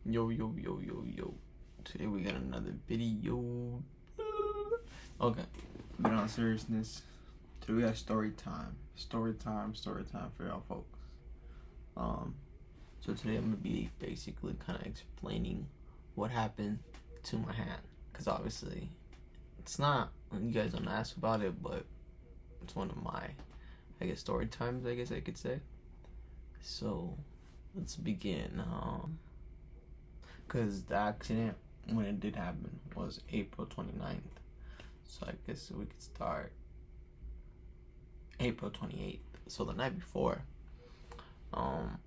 Yo, yo, yo, yo, yo. Today we got another video. Okay, but on seriousness, today we got story time. Story time for y'all folks. So today I'm gonna be basically kind of explaining what happened to my hand. Cause obviously, it's not, you guys don't ask about it, but it's one of my, I guess, story times, I guess I could say. So, let's begin. Because the accident, when it did happen, was April 29th. So I guess we could start April 28th. So the night before, well,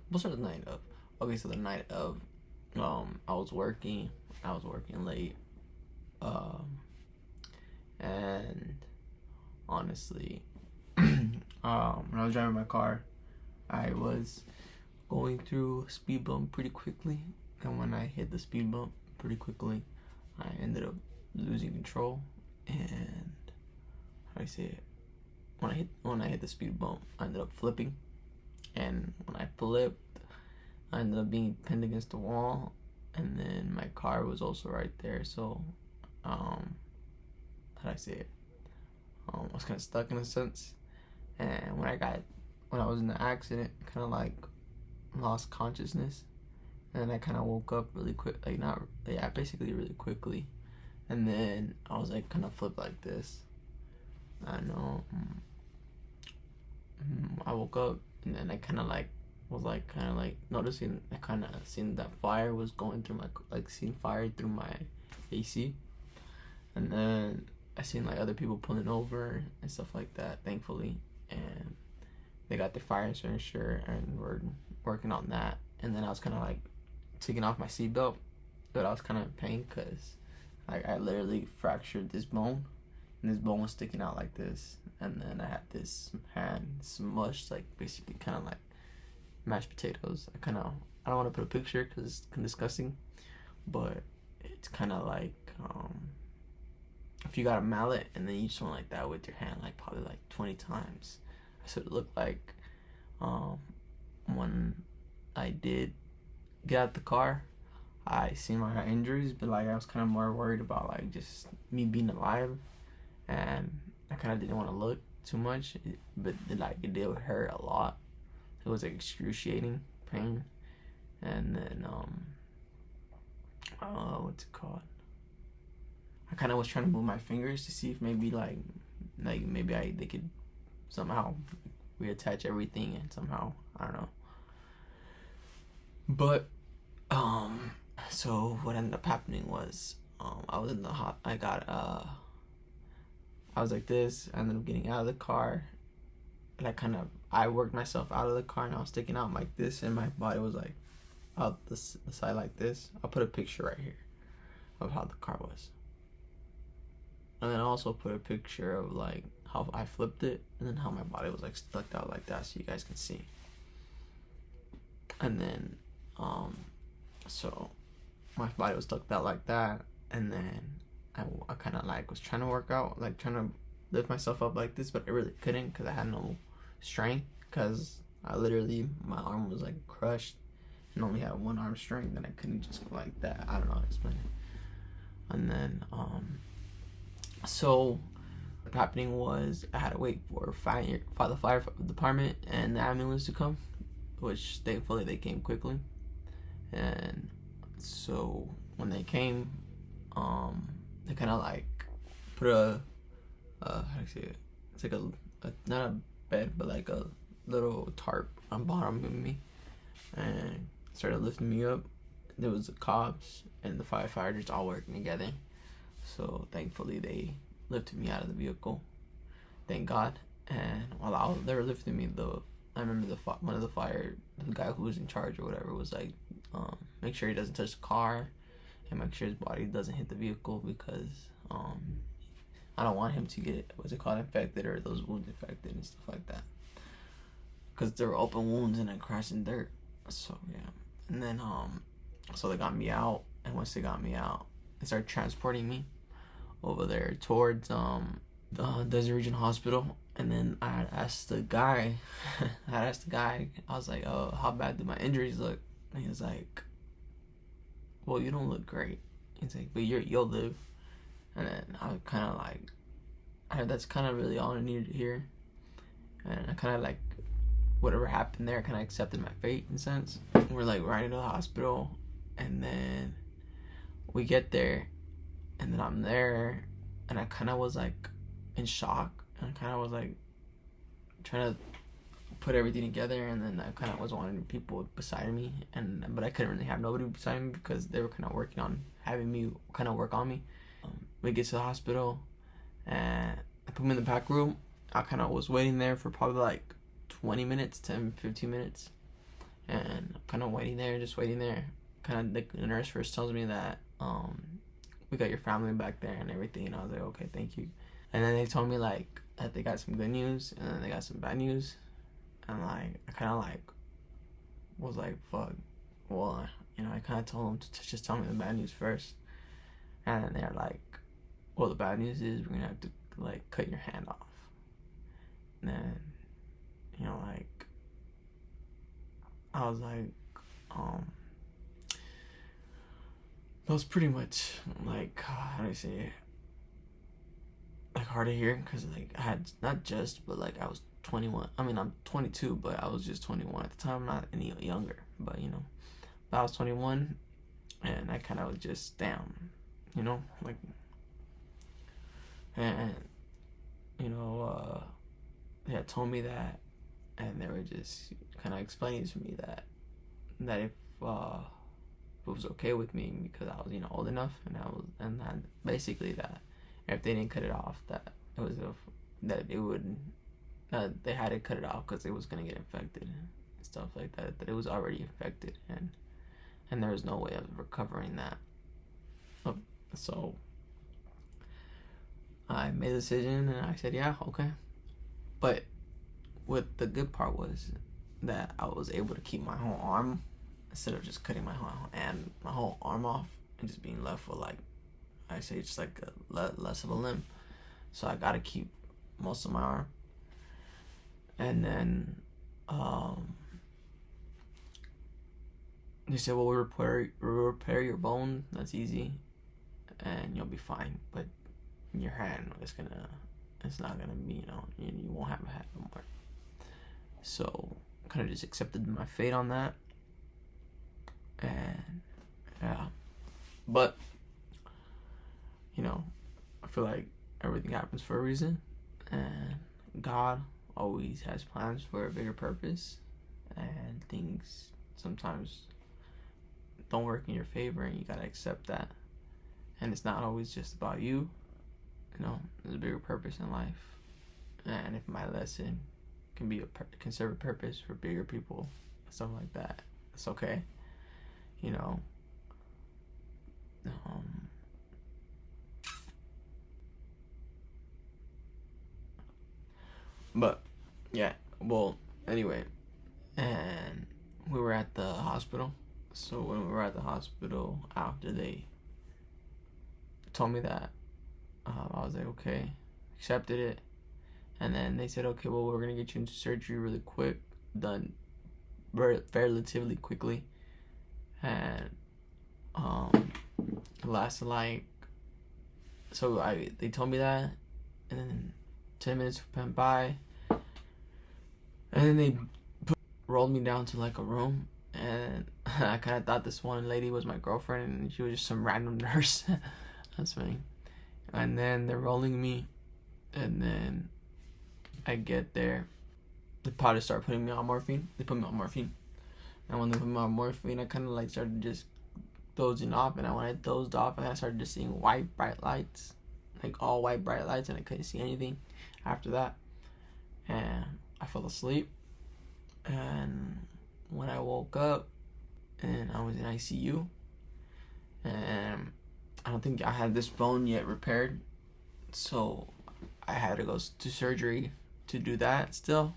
what's the night of? Okay, so the night of, I was working late, and honestly, when I was driving my car, I was going through a speed bump pretty quickly, and when I hit the speed bump pretty quickly, I ended up losing control, and how do I say it? When I hit the speed bump, I ended up flipping, and when I flipped, I ended up being pinned against the wall, and then my car was also right there. So, how do I say it? I was kind of stuck in a sense, and when I was in the accident, I kind of like lost consciousness, and I kind of woke up really quick, basically really quickly, and then I was like kind of flipped like this. I know. I woke up, and then I kind of was noticing, I kind of seen that fire was going through seen fire through my AC, and then I seen like other people pulling over and stuff like that, thankfully, and they got their fire insurance and we're working on that. And then I was kind of like taking off my seatbelt, but I was kind of in pain because I literally fractured this bone, and this bone was sticking out like this, and then I had this hand smushed, like basically kind of like mashed potatoes. I don't want to put a picture because it's kind of disgusting, but it's kind of like if you got a mallet and then you just went like that with your hand like probably like 20 times. That's what it looked like. When I did get out the car, I seen my injuries, but like I was kind of more worried about like just me being alive, and I kind of didn't want to look too much, but like it did hurt a lot. It was like excruciating pain, and then what's it called? I kind of was trying to move my fingers to see if maybe maybe they could somehow reattach everything, and somehow, I don't know. But so what ended up happening was I was in the I was like this. I ended up getting out of the car, and I worked myself out of the car, and I was sticking out like this, and my body was like out the side like this. I'll put a picture right here of how the car was, and then I also put a picture of like how I flipped it, and then how my body was like stuck out like that, so you guys can see. And then so my body was stuck out like that, and then I kind of like was trying to work out, like trying to lift myself up like this, but I really couldn't because I had no strength, because my arm was like crushed and only had one arm strength, and I couldn't just go like that. I don't know how to explain it. And then so what happening was I had to wait for the fire department and the ambulance to come, which thankfully they came quickly. And so when they came, they kind of like put a how do I say it? It's like a not a bed, but like a little tarp on bottom of me, and started lifting me up. There was the cops and the firefighters all working together. So thankfully they lifted me out of the vehicle. Thank God. And while they were lifting me, I remember the guy who was in charge or whatever was like, make sure he doesn't touch the car, and make sure his body doesn't hit the vehicle, because I don't want him to get infected, or those wounds infected and stuff like that, because there were open wounds and I crashed in dirt. So yeah, and then so they got me out, and once they got me out, they started transporting me over there towards the Desert Region Hospital, And then I asked the guy, I was like, oh, how bad do my injuries look? And he was like, well, you don't look great. He's like, but you'll live. And then I was kind of like, that's kind of really all I needed to hear. And I kind of like, whatever happened there, I kind of accepted my fate in a sense. We're like riding to the hospital, and then we get there, and then I'm there, and I kind of was like in shock, and I kind of was like trying to put everything together, and then I kind of was wanting people beside me, but I couldn't really have nobody beside me because they were kind of working on having me kind of work on me. We get to the hospital, and I put me in the back room. I kind of was waiting there for probably like 20 minutes, 10, 15 minutes, and I'm kind of waiting there. Kind of the nurse first tells me that we got your family back there and everything, and I was like, okay, thank you. And then they told me like that they got some good news and then they got some bad news, and like I kind of like was like, fuck. Well, I kind of told them to just tell me the bad news first, and then they're like, well, the bad news is we're gonna have to like cut your hand off. And then like I was like, that was pretty much like, how do I say it, like hard to hear, because like I had not just, but like I was 21. I mean, I'm 22, but I was just 21 at the time, not any younger, but but I was 21, and I kind of was just damn, like, and they had told me that, and they were just kind of explaining to me that if it was okay with me because I was old enough, and then basically that if they didn't cut it off, that it was they had to cut it off because it was gonna get infected and stuff like that. That it was already infected, and there was no way of recovering that. So I made a decision and I said, yeah, okay. But what the good part was that I was able to keep my whole arm instead of just cutting my whole arm off and just being left with, like, I say, just like less of a limb. So I got to keep most of my arm. And then they said, well, we'll repair your bone. That's easy, and you'll be fine. But your hand it's not gonna be, you won't have a hand no more. So kind of just accepted my fate on that. And yeah, but I feel like everything happens for a reason, and God always has plans for a bigger purpose, and things sometimes don't work in your favor, and you gotta accept that. And it's not always just about you. There's a bigger purpose in life, and if my lesson can be can serve a purpose for bigger people, stuff like that, it's okay. But yeah, well, anyway, and we were at the hospital. So when we were at the hospital, after they told me that, I was like, okay, accepted it. And then they said, okay, well, we're gonna get you into surgery really quick, done relatively quickly, and it lasted like, they told me that, and then 10 minutes went by, and then they rolled me down to like a room, and I kind of thought this one lady was my girlfriend, and she was just some random nurse. That's funny. And then they're rolling me, and then I get there. They probably start putting me on morphine. They put me on morphine. And when they put me on morphine, I kind of like started just dozing off. And when I dozed off, I started just seeing white, bright lights. Like all white, bright lights. And I couldn't see anything after that. And I fell asleep. And when I woke up, and I was in ICU, and I don't think I had this bone yet repaired, so I had to go to surgery to do that still,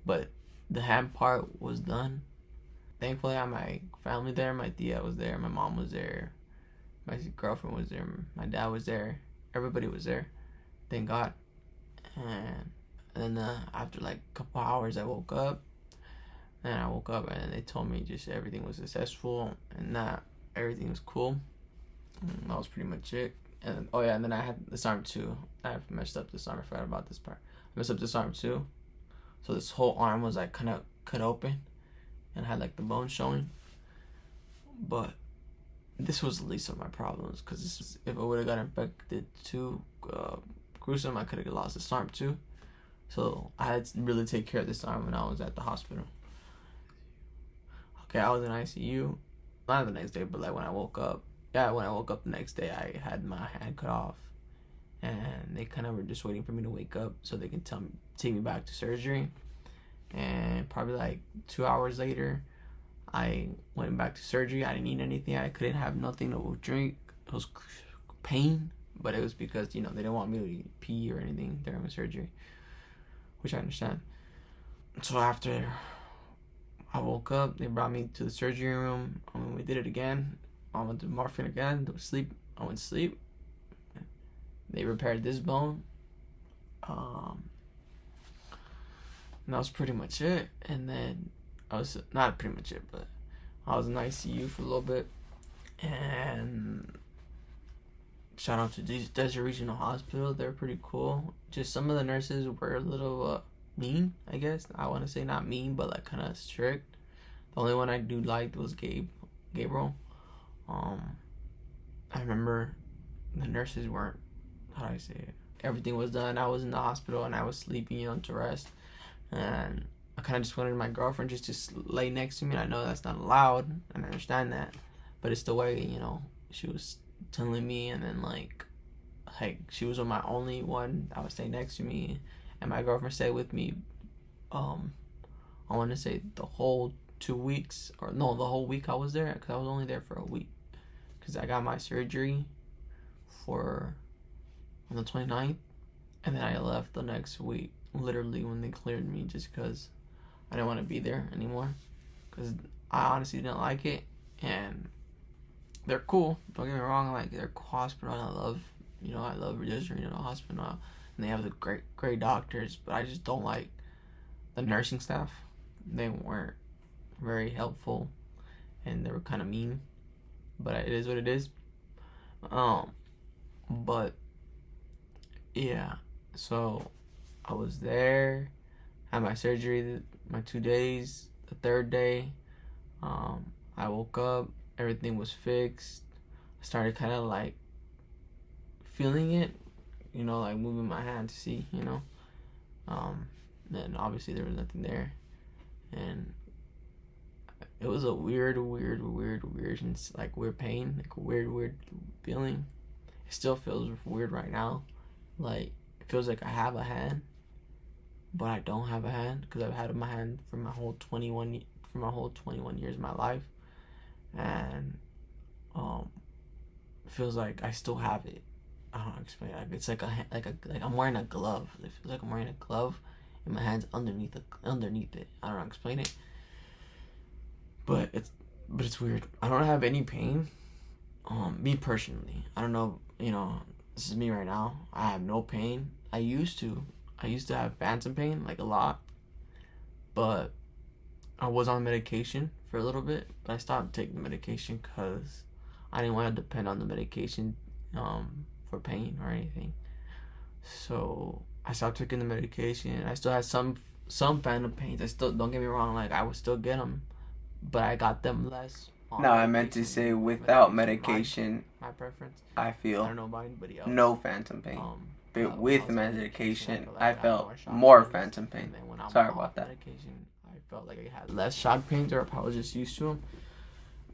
but the hand part was done. Thankfully, I had my family there. My tia was there, my mom was there, my girlfriend was there, my dad was there, everybody was there, thank God. And And then after like a couple hours, I woke up. And they told me just everything was successful and that everything was cool. And that was pretty much it. And oh yeah, and then I had this arm too. I messed up this arm. I forgot about this part. I messed up this arm too. So this whole arm was like kind of cut open and had like the bone showing. But this was the least of my problems, because if I would have got infected too gruesome, I could have lost this arm too. So I had to really take care of this arm when I was at the hospital. Okay, I was in ICU, not the next day, but like when I woke up. Yeah, when I woke up the next day, I had my hand cut off, and they kind of were just waiting for me to wake up so they can take me back to surgery. And probably like 2 hours later, I went back to surgery. I didn't eat anything. I couldn't have nothing to drink. It was pain, but it was because, you know, they didn't want me to pee or anything during my surgery, which I understand. So after I woke up, they brought me to the surgery room. We did it again. I went to morphine again. I went to sleep. They repaired this bone. And that was pretty much it. And then I was not pretty much it, but I was in ICU for a little bit. And shout out to Desert Regional Hospital. They're pretty cool. Just some of the nurses were a little mean, I guess. I want to say not mean, but like kind of strict. The only one I do liked was Gabriel. I remember the nurses weren't, how do I say it? Everything was done. I was in the hospital and I was sleeping, you know, to rest. And I kind of just wanted my girlfriend just to lay next to me. I know that's not allowed, and I understand that, but it's the way, you know, she was telling me. And then like she was my only one that would stay next to me, and my girlfriend stayed with me. I want to say the whole 2 weeks, or no, the whole week I was there, because I was only there for a week, because I got my surgery on the 29th, and then I left the next week, literally when they cleared me, just because I didn't want to be there anymore, because I honestly didn't like it. And they're cool, don't get me wrong, like they're a cool hospital, and I love Desert Regional Hospital, and they have the great doctors, but I just don't like the nursing staff. They weren't very helpful, and they were kind of mean, but it is what it is. But yeah, so I was there, had my surgery, my 2 days. The third day, I woke up, everything was fixed. I started kind of like feeling it, you know, like moving my hand to see, you know. Then obviously there was nothing there, and it was a weird like weird pain, like a weird feeling. It still feels weird right now. Like it feels like I have a hand, but I don't have a hand, because I've had my hand for my whole 21 years of my life, and it feels like I still have it. I don't know how to explain it. It's like I'm wearing a glove. It feels like I'm wearing a glove, and my hand's underneath it. I don't know how to explain it. But it's weird. I don't have any pain. Me personally, I don't know. You know, this is me right now. I have no pain. I used to have phantom pain, like a lot. But I was on medication for a little bit, but I stopped taking the medication because I didn't want to depend on the medication for pain or anything. So I stopped taking the medication. I still had some phantom pains. I still, don't get me wrong, like I would still get them, but I got them less. No, I meant to say without medication. My preference. I feel I don't know about anybody else. no phantom pain. But with medication, I felt more more phantom pain. Sorry about that. Medication, I felt like I had less shock pains, or I was just used to them.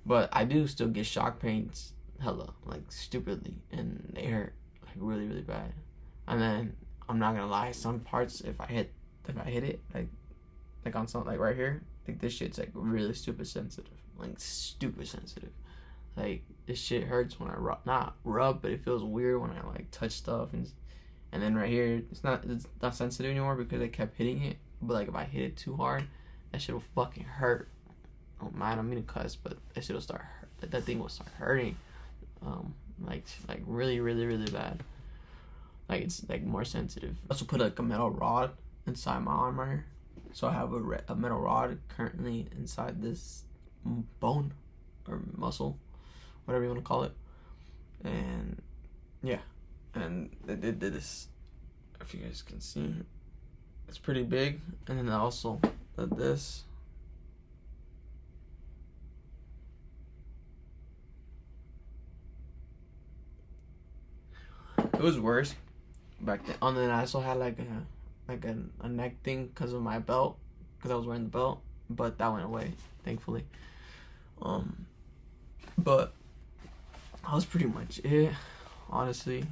But I do still get shock pains, hella, like stupidly, and they hurt like really bad. And then I'm not gonna lie, some parts if I hit it like on something like right here, like this shit's like really stupid sensitive. Like this shit hurts when I not rub, but it feels weird when I like touch stuff, and then right here it's not sensitive anymore because I kept hitting it. But like if I hit it too hard, that shit will fucking hurt. Oh man, I don't mean to cuss, but that shit will start that thing will start hurting, like really bad. Like it's like more sensitive. I also put like a metal rod inside my arm right here. So I have a metal rod currently inside this bone or muscle, whatever you want to call it. And yeah, and they did this. If you guys can see, it's pretty big. And then I also did this. It was worse back then. And then I also had like a neck thing because of my belt, because I was wearing the belt, but that went away, thankfully. But that was pretty much it, honestly.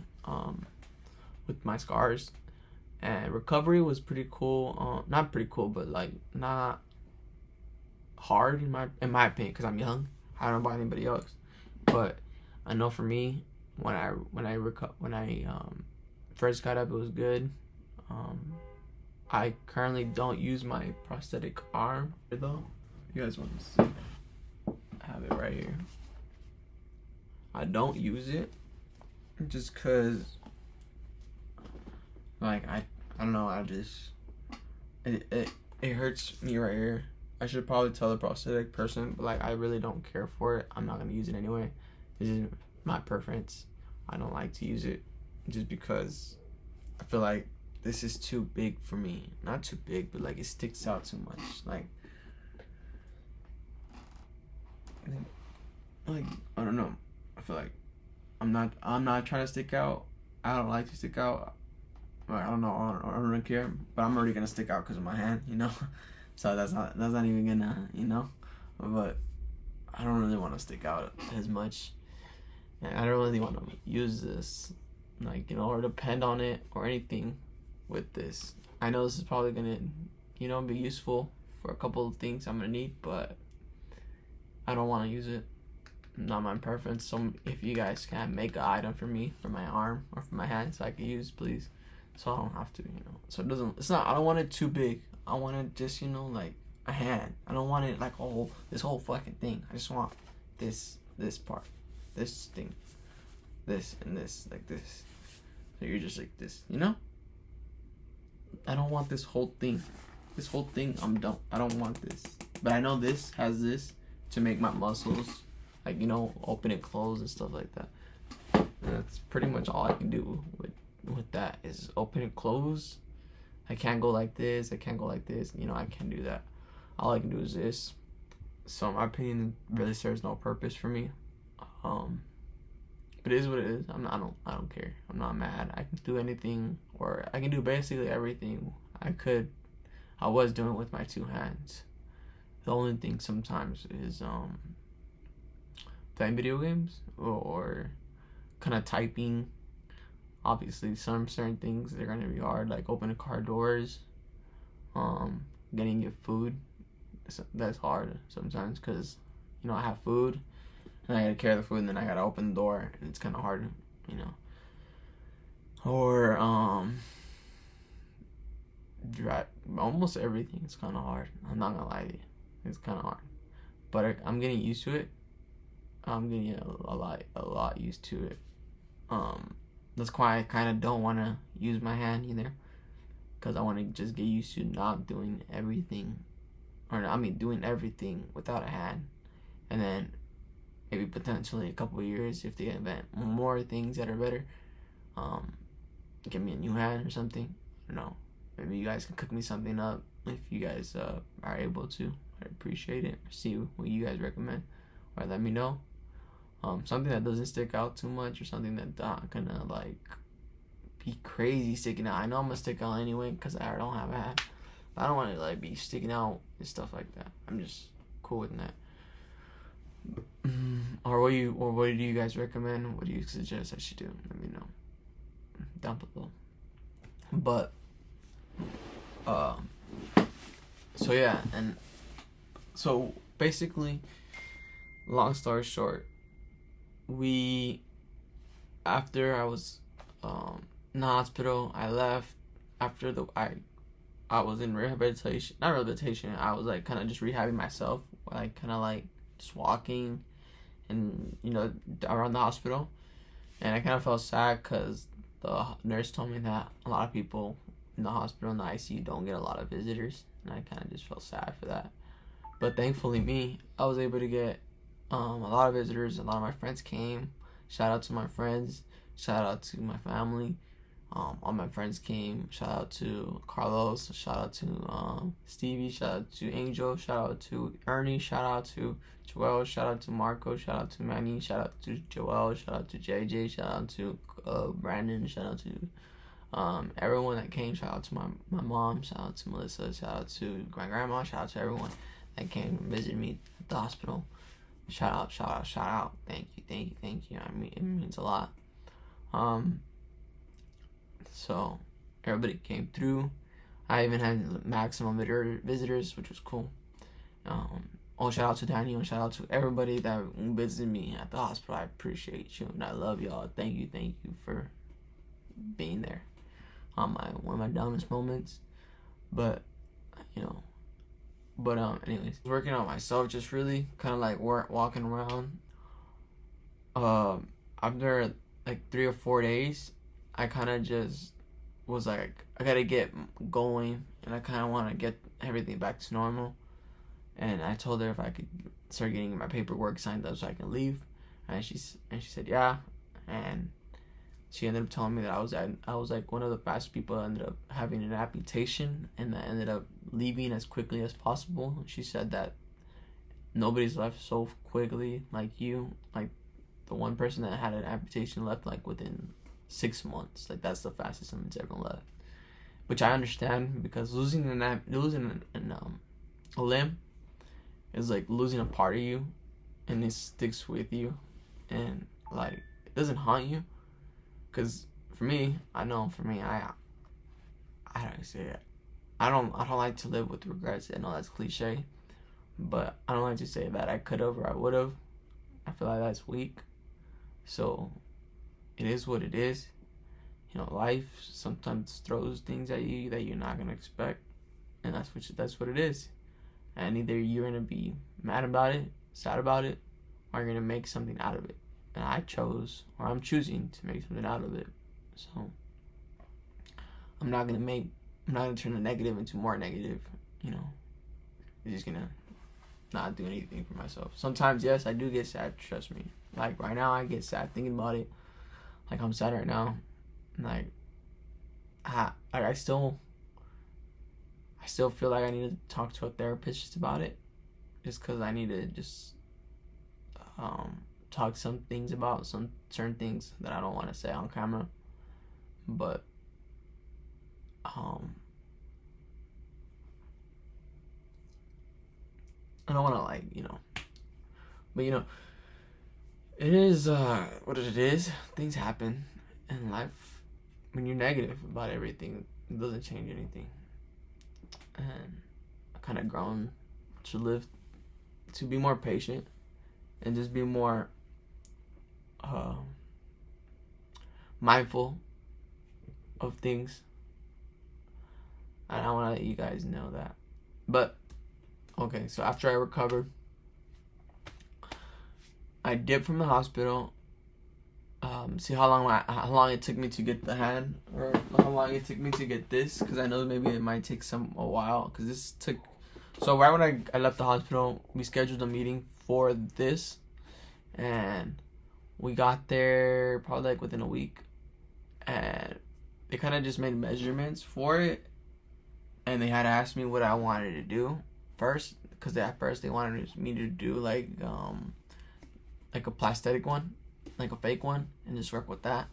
With my scars, and recovery was pretty cool. Not pretty cool, but like not hard in my opinion, because I'm young. I don't know about anybody else, but I know for me, when I first got up, it was good. I currently don't use my prosthetic arm though. You guys want to see? I have it right here. I don't use it just cause like I don't know, I just it hurts me right here. I should probably tell the prosthetic person, but like I really don't care for it. I'm not gonna use it anyway. This is my preference. I don't like to use it just because I feel like this is too big for me. Not too big, but like it sticks out too much. Like I don't know. I feel like I'm not trying to stick out. I don't like to stick out. I don't know. I don't really care. But I'm already gonna stick out because of my hand, you know. So that's not even gonna, you know. But I don't really want to stick out as much. And I don't really want to use this, like, you know, or depend on it or anything with this. I know this is probably gonna, you know, be useful for a couple of things I'm gonna need, but I don't want to use it. Not my preference. So if you guys can make an item for me, for my arm or for my hand, so I can use, please. So I don't have to, you know. So I don't want it too big. I want it just, you know, like a hand. I don't want it like this whole fucking thing. I just want this part, this thing, this and this, like this. So you're just like this, you know? I don't want this whole thing. This whole thing, I don't want this. But I know this has this to make my muscles, like, you know, open and close and stuff like that. And that's pretty much all I can do with that is open and close. I can't go like this. I can't go like this. You know, I can't do that. All I can do is this. So in my opinion, it really serves no purpose for me. But it is what it is. I don't care. I'm not mad. I can do anything, or I can do basically everything I was doing with my two hands. The only thing sometimes is playing video games or kind of typing. Obviously, some certain things are gonna be hard, like opening car doors, getting your food. That's hard sometimes because, you know, I have food and I gotta carry the food and then I gotta open the door and it's kind of hard, you know. Or drive. Almost everything is kind of hard. I'm not gonna lie to you, it's kind of hard, but I'm getting used to it. I'm getting a lot used to it. That's why I kind of don't want to use my hand either, because I want to just get used to not doing everything, doing everything without a hand, and then maybe potentially a couple of years, if they invent more things that are better, give me a new hand or something. I don't know. Maybe you guys can cook me something up if you guys are able to. I'd appreciate it. See what you guys recommend, or let me know. Something that doesn't stick out too much, or something that not gonna like be crazy sticking out. I know I'm gonna stick out anyway because I don't have a hat. But I don't want to like be sticking out and stuff like that. I'm just cool with that. Or what do you guys recommend? What do you suggest I should do? Let me know down below. But so yeah, and so basically, long story short, after I was in the hospital, I left after I was in rehabilitation. Not rehabilitation, I was like kind of just rehabbing myself, like kind of like just walking and, you know, around the hospital. And I kind of felt sad because the nurse told me that a lot of people in the hospital in the ICU don't get a lot of visitors, and I kind of just felt sad for that. But thankfully, I was able to get a lot of visitors. A lot of my friends came. Shout out to my friends. Shout out to my family. All my friends came. Shout out to Carlos. Shout out to Stevie. Shout out to Angel. Shout out to Ernie. Shout out to Joel. Shout out to Marco. Shout out to Manny. Shout out to Joel. Shout out to JJ. Shout out to Brandon. Shout out to everyone that came. Shout out to my mom. Shout out to Melissa. Shout out to my grandma. Shout out to everyone that came and visited me at the hospital. Shout out, shout out, shout out. Thank you. I mean, it means a lot. So everybody came through. I even had maximum visitors, which was cool. Shout out to Daniel. Shout out to everybody that visited me at the hospital. I appreciate you and I love y'all. Thank you for being there on one of my dumbest moments. But anyways, working on myself, just really kind of like walking around. After like 3 or 4 days, I kind of just was like, I gotta get going, and I kind of want to get everything back to normal. And I told her if I could start getting my paperwork signed up so I can leave, and she said yeah, and she ended up telling me that I was like one of the fastest people that ended up having an amputation, and that ended up leaving as quickly as possible. She said that nobody's left so quickly like you. Like the one person that had an amputation left like within 6 months. Like that's the fastest someone's ever left. Which I understand, because losing a limb is like losing a part of you, and it sticks with you, and like it doesn't haunt you. Cause for me, I don't say it. I don't like to live with regrets. I know that's cliche, but I don't like to say that I could have or I would have. I feel like that's weak. So it is what it is. Life sometimes throws things at you that you're not gonna expect, and that's what it is. And either you're gonna be mad about it, sad about it, or you're gonna make something out of it. And I'm choosing to make something out of it. So I'm not gonna turn the negative into more negative. I'm just gonna not do anything for myself. Sometimes, yes, I do get sad. Trust me. Like right now, I get sad thinking about it. Like I'm sad right now. Like I still feel like I need to talk to a therapist just about it, just because I need to just talk some things about some certain things that I don't want to say on camera. But I don't want to but it is what it is. Things happen in life. When you're negative about everything, it doesn't change anything. And I kind of grown to be more patient and just be more mindful of things. And I want to let you guys know that. But okay, so after I recovered, I dipped from the hospital. See how long it took me to get the hand, or how long it took me to get this, because I know maybe it might take a while, because this took. So right when I left the hospital, we scheduled a meeting for this, and we got there probably like within a week, and they kind of just made measurements for it, and they had asked me what I wanted to do first, because at first they wanted me to do like a plastic one, like a fake one, and just work with that,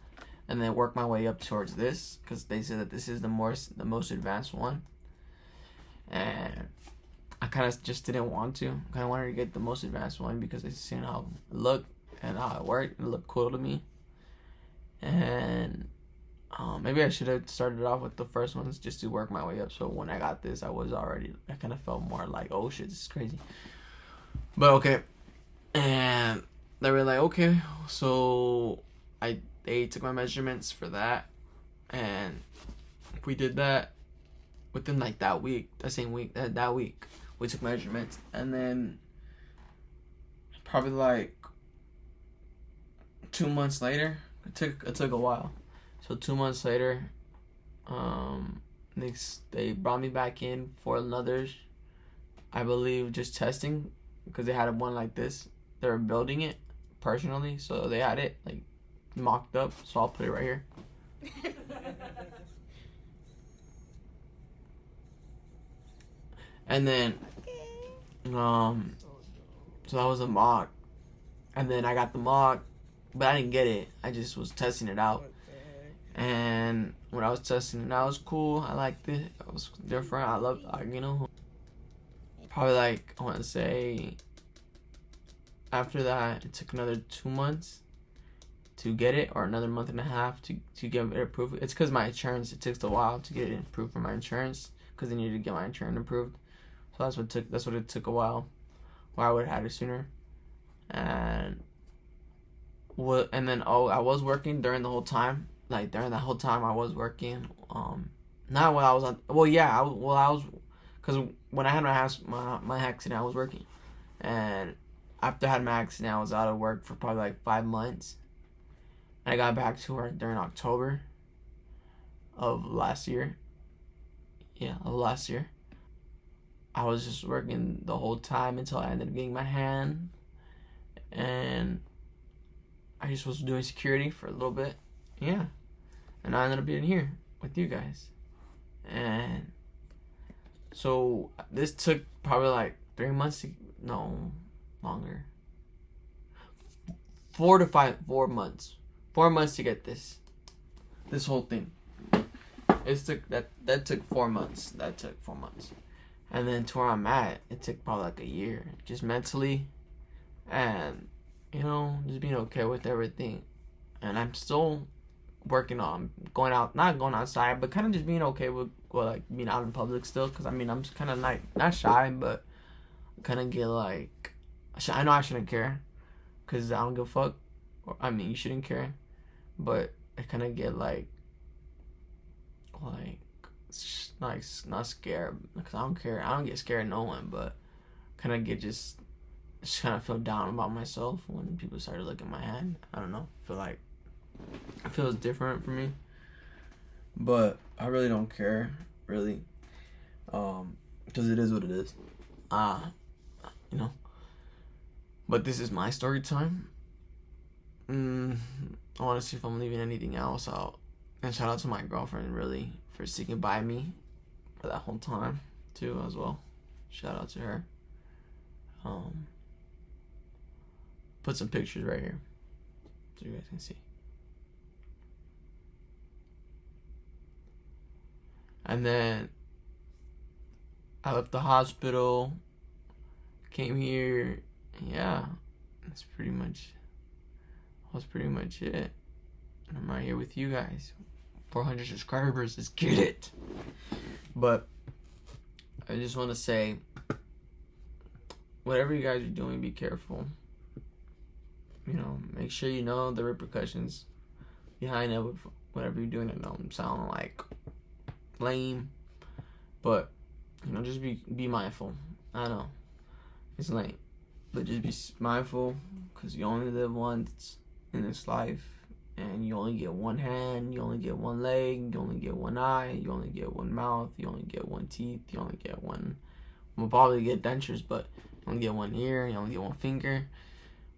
and then work my way up towards this, because they said that this is the most advanced one, and I kind of just didn't want to. I kind of wanted to get the most advanced one because I seen how it looked and how it worked. It looked cool to me, and maybe I should have started off with the first ones just to work my way up. So when I got this, I kind of felt more like, oh shit, this is crazy. But okay, and they were like, okay, so they took my measurements for that, and we did that within like that week, that week we took measurements, and then probably like 2 months later, it took a while. So 2 months later, They brought me back in for another, I believe, just testing, because they had one like this. They were building it personally, so they had it like mocked up. So I'll put it right here. And then, so that was a mock, and then I got the mock, but I didn't get it. I just was testing it out, and when I was testing it out, it was cool. I liked it. It was different. I loved, probably like, I want to say, after that, it took another 2 months to get it, or another month and a half to get it approved. It's because my insurance, it takes a while to get it approved for my insurance, because they needed to get my insurance approved. So that's what it took a while. Where I would have had it sooner. And then I was working during the whole time. Like during that whole time I was working. Not while I was on. Well, yeah. I was, because when I had my accident, I was working, and after I had my accident, I was out of work for probably like 5 months. And I got back to work during October of last year. Yeah, of last year. I was just working the whole time until I ended up getting my hand, and I just was doing security for a little bit. Yeah, and I ended up being here with you guys. And so this took probably like 3 months no, longer. 4 months. 4 months to get this whole thing. That took 4 months. That took 4 months. And then to where I'm at, it took probably like a year, just mentally, and just being okay with everything. And I'm still working on not going outside, but kind of just being okay with like being out in public still. Cause I'm kind of not shy, but kind of get like, I know I shouldn't care, cause I don't give a fuck. You shouldn't care, but I kind of get like not scared, because I don't care. I don't get scared of no one, but kind of get just kind of feel down about myself when people started looking at my hand. I don't know. It feels different for me, but I really don't care, really, because it is what it is. But this is my story time. I want to see if I'm leaving anything else out. And shout out to my girlfriend, really, for sticking by me for that whole time, too, as well. Shout out to her. Put some pictures right here so you guys can see. And then I left the hospital, came here. Yeah, that's pretty much it. And I'm right here with you guys. 400 subscribers, let's get it. But I just want to say, whatever you guys are doing, be careful. Make sure you know the repercussions behind it with whatever you're doing. I know I'm sounding like lame, but just be mindful. I know it's lame, but just be mindful, because you only live once in this life. And you only get one hand, you only get one leg, you only get one eye, you only get one mouth, you only get one teeth, you only get one. We'll probably get dentures, but you only get one ear, you only get one finger.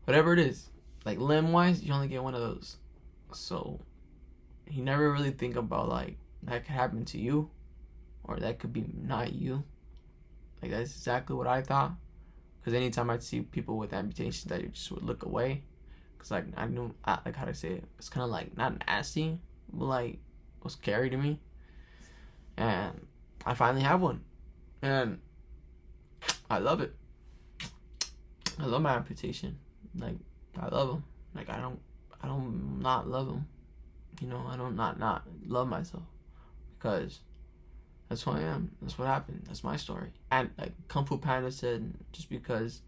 Whatever it is, like limb-wise, you only get one of those. So you never really think about like that could happen to you, or that could be not you. Like that's exactly what I thought. Because anytime I'd see people with amputations, I just would look away. Cause like I knew, like how to say it. It's kind of like not nasty, but like it was scary to me. And I finally have one, and I love it. I love my amputation. Like I love them. Like I don't not love them. I don't not love myself, because that's who I am. That's what happened. That's my story. And like Kung Fu Panda said, just because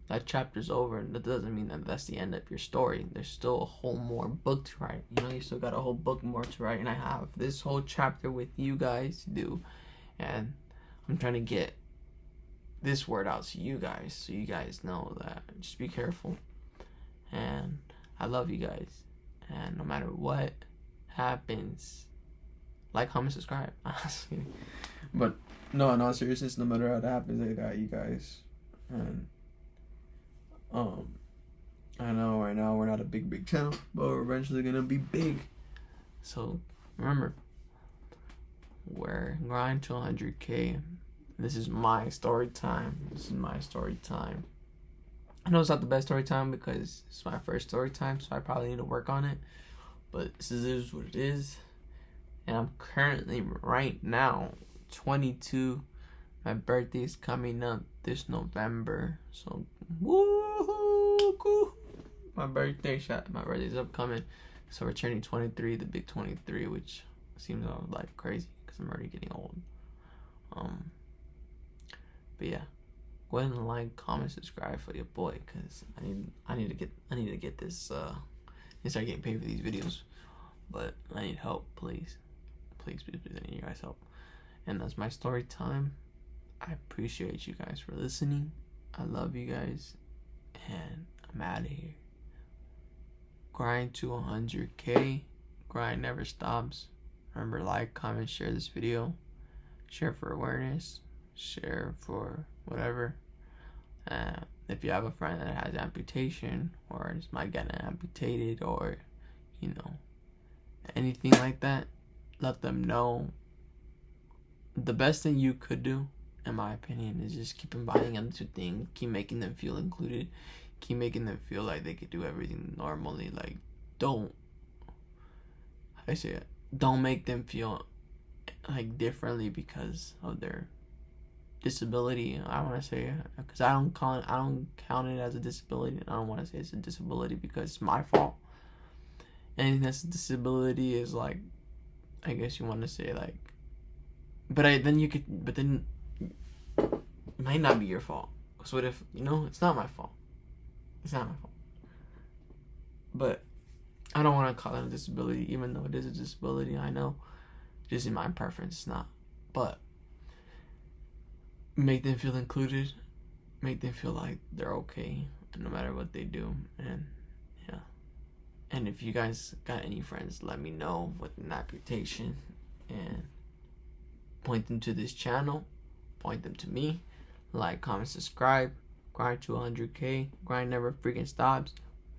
that chapter's over, that doesn't mean that that's the end of your story. There's still a whole more book to write. You still got a whole book more to write, and I have this whole chapter with you guys to do, and I'm trying to get this word out to you guys, so you guys know that just be careful. And I love you guys, and no matter what happens, like, comment, subscribe. But no, in all seriousness, no matter how that happens, I got you guys. And I know right now we're not a big channel, but we're eventually gonna be big. So remember, we're grind to 100K. This is my story time. I know it's not the best story time because it's my first story time, so I probably need to work on it. But this is what it is. And I'm currently, right now, 22. My birthday is coming up this November. So, woohoo! My birthday's upcoming. So we're turning 23, the big 23, which seems like crazy because I'm already getting old. But yeah, go ahead and like, comment, subscribe for your boy, cause I need to get this. I need to start getting paid for these videos, but I need help, please. I need you guys' help. And that's my story time. I appreciate you guys for listening. I love you guys, and I'm out of here. Grind to 100K. Grind never stops. Remember, like, comment, share this video. Share for awareness. Share for whatever. If you have a friend that has amputation or might get amputated or, anything like that, let them know. The best thing you could do, in my opinion, is just keep inviting them to things. Keep making them feel included. Keep making them feel like they could do everything normally. Like, don't make them feel like differently because of their disability. I want to say, because I don't count it as a disability. I don't want to say it's a disability because it's my fault. Anything that's a disability is like, I guess you want to say like, but then it might not be your fault. So what if, it's not my fault. It's not my fault. But I don't want to call it a disability, even though it is a disability. I know, just in my preference, it's not. But make them feel included. Make them feel like they're okay, no matter what they do. And yeah. And if you guys got any friends, let me know with an amputation and point them to this channel. Point them to me. Like, comment, subscribe. Grind to 100K. Grind never freaking stops.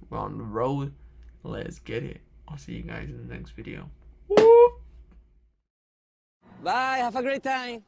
We're on the road. Let's get it. I'll see you guys in the next video. Woo! Bye. Have a great time.